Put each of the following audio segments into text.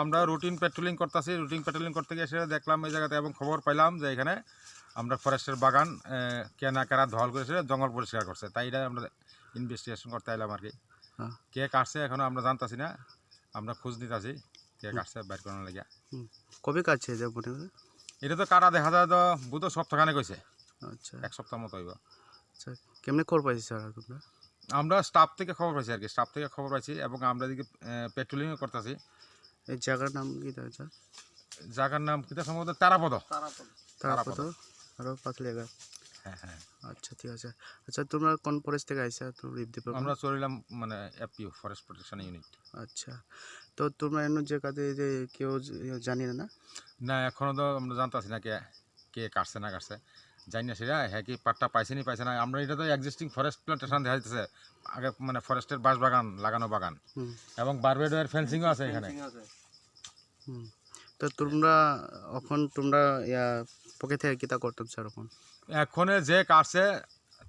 আমরা routine patrolling করতেছি, routine patrolling করতে গিয়ে সেটা দেখলাম এই জায়গাতে, এবং খবর পাইলাম যে এখানে আমরা ফরেস্টের বাগান কেনা কারা ধল করেছে, জঙ্গল পরিষ্কার করছে। তাই এটা আমরা ইনভেস্টিগেশন করতে এলাম আর কি। কে কাটছে এখনও আমরা জানতাছি না, আমরা খোঁজ নিতেছি কে কাটছে বাইর করানোর লেগে। কবে কাটছে এটা মনে হয়? এটা তো কাটা দেখা যায় তো বুধ সপ্তাহখানে কইছে। আচ্ছা, এক সপ্তাহ মতো হইব। আচ্ছা, কেমনে খবর পাইছি স্যার তোমরা? আমরা স্টাফ থেকে খবর পাইছি আর কি, স্টাফ থেকে খবর পাইছি, এবং আমরা এদিকে পেট্রোলিংও করতেছি। এই জায়গার নাম কি স্যার? জায়গার নাম কিটা সম্ভবত তারাপদ। তারাপদ আর পাথলিয়াঘাট। হ্যাঁ হ্যাঁ। আচ্ছা, ঠিক আছে। আচ্ছা, তোমরা কোন ফরেস্ট থেকে আইসা? আমরা চলিলাম মানে এফপিও, ফরেস্ট প্রোটেকশন ইউনিট। আচ্ছা, তো তোমরা এমন যে কাজে যে কেউ জানি না? না, এখনও তো আমরা জানতেছি না কে কে কাটছে না কাটছে, জানি না সেটা। হ্যাঁ, কি পাটটা পাইছে নি পাইছে না। আমরা এটা তো এক্সিস্টিং ফরেস্ট প্লান্টেশন দেখা যাচ্ছে আগে, মানে ফরেস্টের বাঁশ বাগান লাগানো বাগান, এবং বারবেডের ফেন্সিংও আছে এখানে। তো তোমরা তোমরা পকে থেকে কিতা করতাম স্যার? এখন যে কাটছে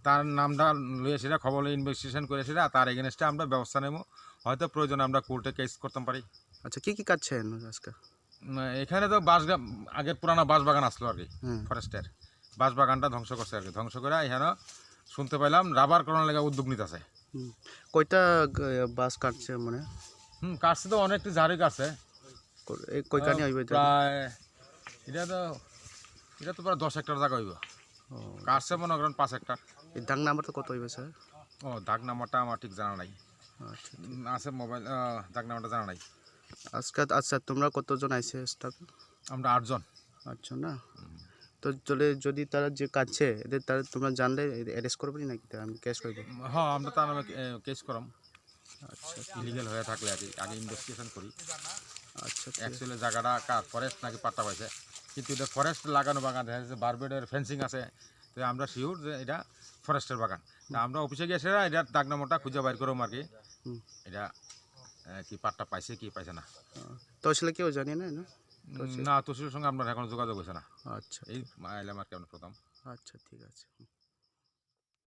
তার নামটা লইয়ে সেটা খবর ইনভেস্টিগেশন করে সেটা তার এগেনস্টে আমরা ব্যবস্থা নেব। হয়তো প্রয়োজনে আমরা কোর্টে কেস করতে পারি। আচ্ছা, কি কাটছেন আজকে? এখানে তো আগের পুরানো বাঁশ বাগান আসলো আর কি, ফরেস্টের বাঁশ বাগানটা ধ্বংস করছে আর কি। ধ্বংস করে এখানে শুনতে পাইলাম রাবার করানোর লেগে উদ্যোগ নিতেছে। কয়টা বাস কাটছে মানে? কাটছে তো অনেকটি ঝাড়ি কাটছে, কয়খানি হইবে প্রায়। এটা তো প্রায় 10 হেক্টর জায়গা হইব। কাটছে মনে করেন 5 হেক্টর। এই দাগ নাম্বার তো কত হইবে স্যার? ও, দাগ নাম্বারটা আমার ঠিক জানা নাই। আচ্ছা, আছে মোবাইল, দাগ নাম্বারটা জানা নাই আজকে। আচ্ছা, তোমরা কতজন আইছে স্টাফ? আমরা 8 জন। আচ্ছা, না তো যদি তারা যে কাটছে এদের তারা তোমরা জানলে অ্যারেস্ট করবে নাকি? আমি কেস করব? হ্যাঁ, আমরা তার নামে কেস করাম। আচ্ছা, ইলিগেল হয়ে থাকলে আর কি আগে ইনভেস্টিগেশন করি। আচ্ছা, অ্যাকচুয়ালি জায়গাটা কার ফরেস্ট নাকি পাট্টা পাইছে, কিন্তু এটা ফরেস্ট লাগানো বাগান দেখা যাচ্ছে, বারবেডের ফেন্সিং আছে। তো আমরা শিওর যে এটা ফরেস্টের বাগান। তা আমরা অফিসে গিয়ে সেটা এটার দাগ নম্বরটা খুঁজে বাইর করবো আর কি, এটা কি পাট্টা পাইছে কি পাইছে না। তো আসলে কেউ জানি না? না, তহসিলের সঙ্গে আপনার এখন যোগাযোগ হয়েছে না। আচ্ছা, এই এলাম আর কি আমরা প্রথম। আচ্ছা, ঠিক আছে।